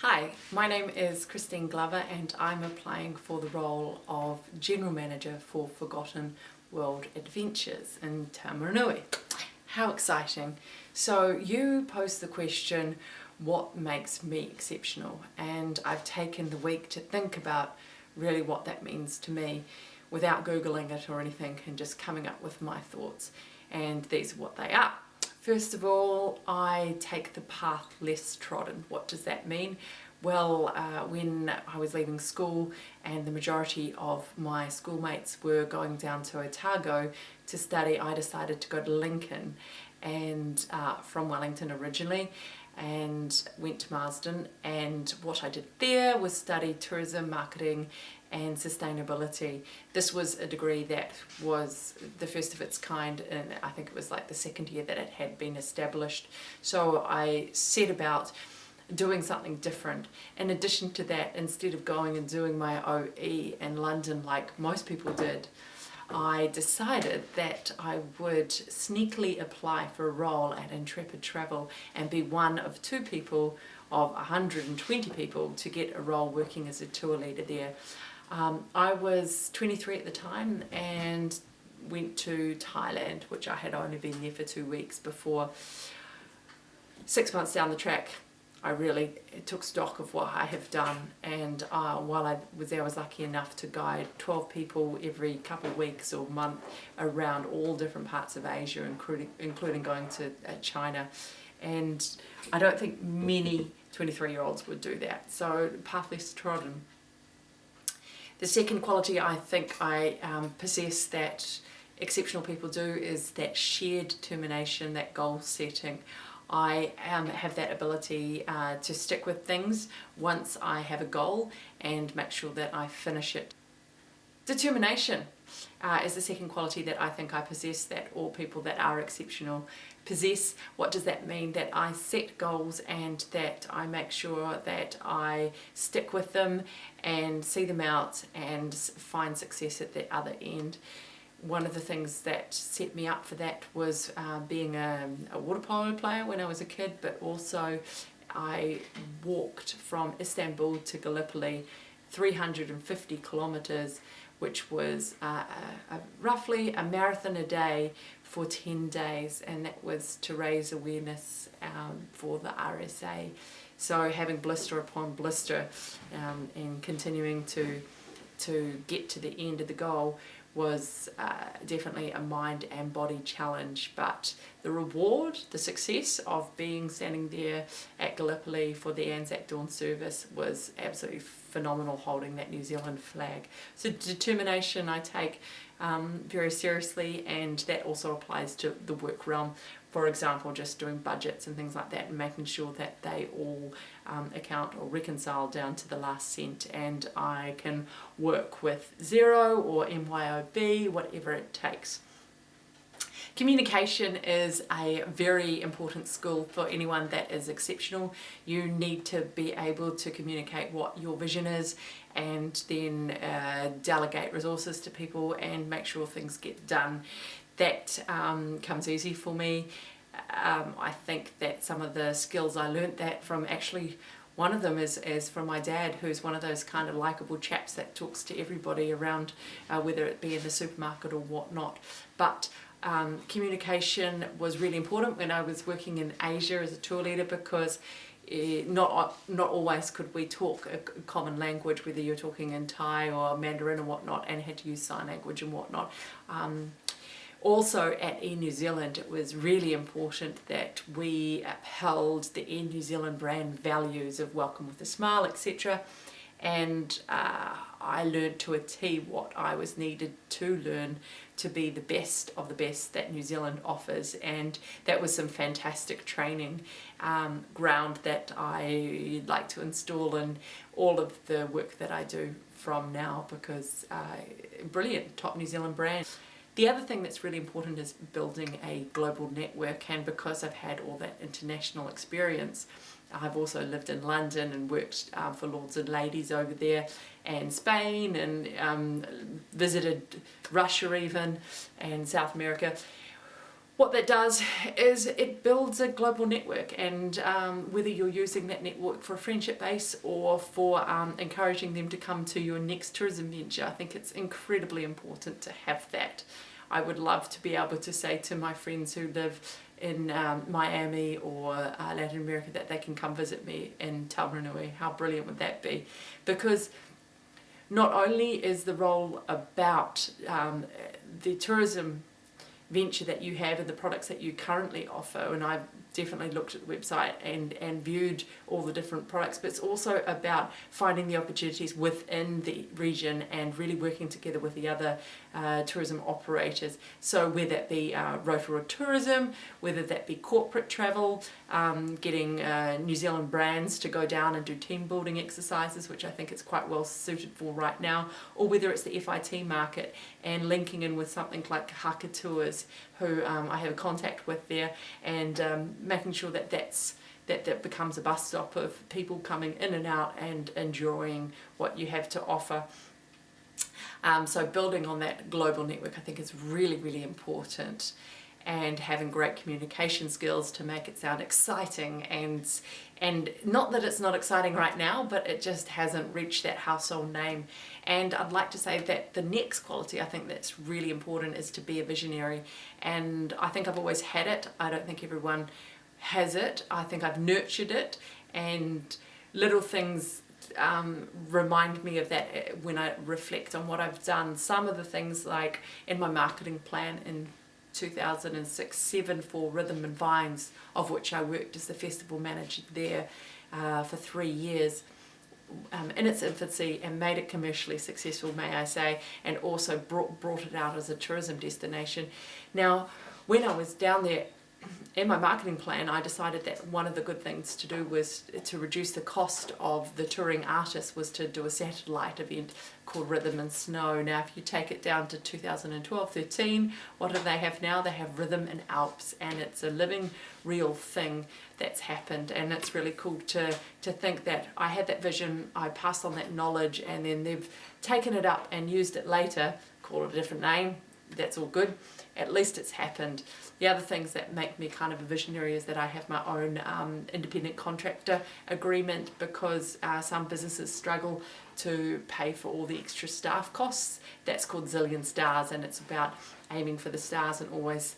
Hi, my name is Christine Glover and I'm applying for the role of General Manager for Forgotton World Adventures in Taumarunui. How exciting! So you posed the question, what makes me exceptional? And I've taken the week to think about really what that means to me without Googling it or anything and just coming up with my thoughts. And these are what they are. First of all, I take the path less trodden. What does that mean? Well, when I was leaving school and the majority of my schoolmates were going down to Otago to study, I decided to go to Lincoln and from Wellington originally, and went to Marsden, and what I did there was study tourism, marketing and sustainability. This was a degree that was the first of its kind, and I think it was like the second year that it had been established. So I set about doing something different. In addition to that, instead of going and doing my OE in London like most people did, I decided that I would sneakily apply for a role at Intrepid Travel and be one of 2 people of 120 people to get a role working as a tour leader there. I was 23 at the time and went to Thailand, which I had only been there for 2 weeks before. 6 months down the track, I really took stock of what I have done, and while I was there I was lucky enough to guide 12 people every couple of weeks or month around all different parts of Asia, including going to China, and I don't think many 23-year-olds would do that, so path less trodden. The second quality I think I possess that exceptional people do is that shared determination, that goal setting. I have that ability to stick with things once I have a goal and make sure that I finish it. Determination is the second quality that I think I possess, that all people that are exceptional possess. What does that mean? That I set goals and that I make sure that I stick with them and see them out and find success at the other end. One of the things that set me up for that was being a water polo player when I was a kid, but also I walked from Istanbul to Gallipoli 350 kilometres, which was roughly a marathon a day for 10 days, and that was to raise awareness for the RSA. So having blister upon blister and continuing to get to the end of the goal was definitely a mind and body challenge, but the reward, the success of standing there at Gallipoli for the Anzac Dawn service was absolutely phenomenal, holding that New Zealand flag. So determination I take very seriously, and that also applies to the work realm. For example, just doing budgets and things like that and making sure that they all account or reconcile down to the last cent, and I can work with Xero or MYOB, whatever it takes. Communication is a very important skill for anyone that is exceptional. You need to be able to communicate what your vision is and then delegate resources to people and make sure things get done. That comes easy for me. I think that some of the skills I learnt that from, actually one of them is from my dad, who's one of those kind of likeable chaps that talks to everybody around, whether it be in the supermarket or whatnot. But communication was really important when I was working in Asia as a tour leader, because not always could we talk a common language, whether you're talking in Thai or Mandarin or whatnot, and had to use sign language and whatnot. Also at Air New Zealand, it was really important that we upheld the Air New Zealand brand values of welcome with a smile, etc. And I learned to a T what I was needed to learn to be the best of the best that New Zealand offers, and that was some fantastic training ground that I like to install in all of the work that I do from now, because brilliant, top New Zealand brand. The other thing that's really important is building a global network, and because I've had all that international experience, I've also lived in London and worked for Lords and Ladies over there, and Spain, and visited Russia even, and South America. What that does is it builds a global network, and whether you're using that network for a friendship base or for encouraging them to come to your next tourism venture, I think it's incredibly important to have that. I would love to be able to say to my friends who live in Miami or Latin America that they can come visit me in Taumarunui. How brilliant would that be? Because not only is the role about the tourism venture that you have and the products that you currently offer, and I've definitely looked at the website and viewed all the different products, but it's also about finding the opportunities within the region and really working together with the other tourism operators. So whether that be Rotorua Tourism, whether that be corporate travel, getting New Zealand brands to go down and do team building exercises, which I think it's quite well suited for right now, or whether it's the FIT market and linking in with something like Haka Tours, who I have a contact with there, and making sure that that becomes a bus stop of people coming in and out and enjoying what you have to offer. So building on that global network I think is really, really important, and having great communication skills to make it sound exciting, and not that it's not exciting right now, but it just hasn't reached that household name. And I'd like to say that the next quality I think that's really important is to be a visionary, and I think I've always had it. I don't think everyone has it. I think I've nurtured it, and little things remind me of that when I reflect on what I've done. Some of the things, like in my marketing plan in 2006-07 for Rhythm and Vines, of which I worked as the festival manager there for 3 years in its infancy, and made it commercially successful, may I say, and also brought it out as a tourism destination. Now, when I was down there, in my marketing plan, I decided that one of the good things to do was to reduce the cost of the touring artists was to do a satellite event called Rhythm and Snow. Now, if you take it down to 2012-13, what do they have now? They have Rhythm and Alps, and it's a living, real thing that's happened, and it's really cool to think that I had that vision, I passed on that knowledge, and then they've taken it up and used it later, call it a different name, that's all good. At least it's happened. The other things that make me kind of a visionary is that I have my own independent contractor agreement, because some businesses struggle to pay for all the extra staff costs. That's called Zillion Stars, and it's about aiming for the stars and always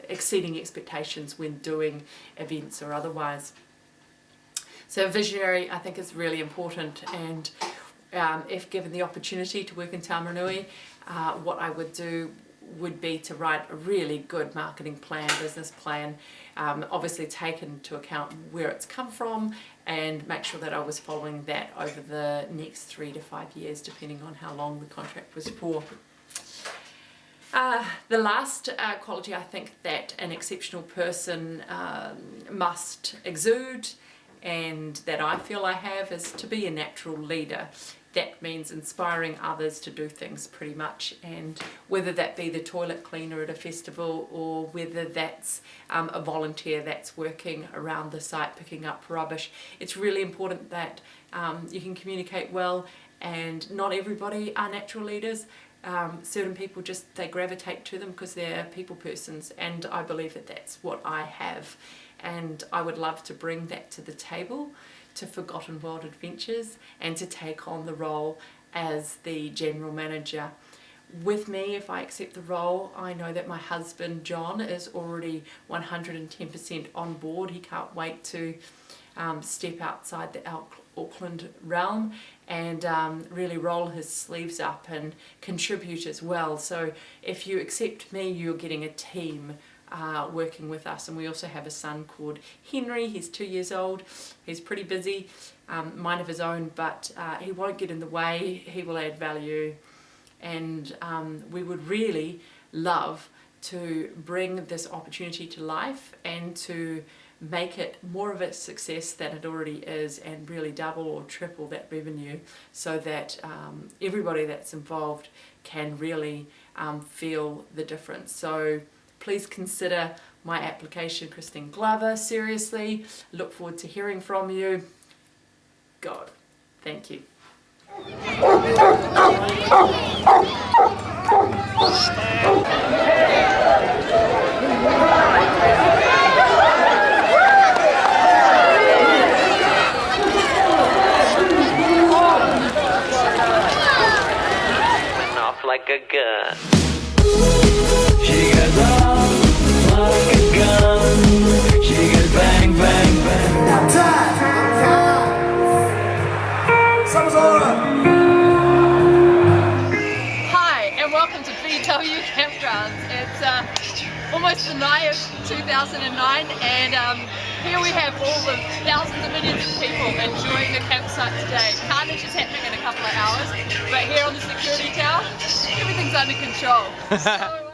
exceeding expectations when doing events or otherwise. So visionary I think is really important, and if given the opportunity to work in Taumarunui, what I would do would be to write a really good marketing plan, business plan, obviously take into account where it's come from, and make sure that I was following that over the next 3 to 5 years, depending on how long the contract was for. The last quality I think that an exceptional person must exude, and that I feel I have, is to be a natural leader. That means inspiring others to do things pretty much, and whether that be the toilet cleaner at a festival, or whether that's a volunteer that's working around the site picking up rubbish. It's really important that you can communicate well, and not everybody are natural leaders. Certain people just, they gravitate to them because they're people persons, and I believe that that's what I have, and I would love to bring that to the table to Forgotton World Adventures, and to take on the role as the general manager. With me, if I accept the role, I know that my husband John is already 110% on board. He can't wait to step outside the Auckland realm and really roll his sleeves up and contribute as well. So if you accept me, you're getting a team working with us. And we also have a son called Henry. He's 2 years old. He's pretty busy, mind of his own, but he won't get in the way. He will add value, and we would really love to bring this opportunity to life and to make it more of a success than it already is, and really double or triple that revenue, so that everybody that's involved can really feel the difference. So please consider my application, Christine Glover, seriously. Look forward to hearing from you. God, thank you. the night of 2009, and here we have all the thousands of millions of people enjoying the campsite today. Carnage is happening in a couple of hours, but here on the security tower, everything's under control. So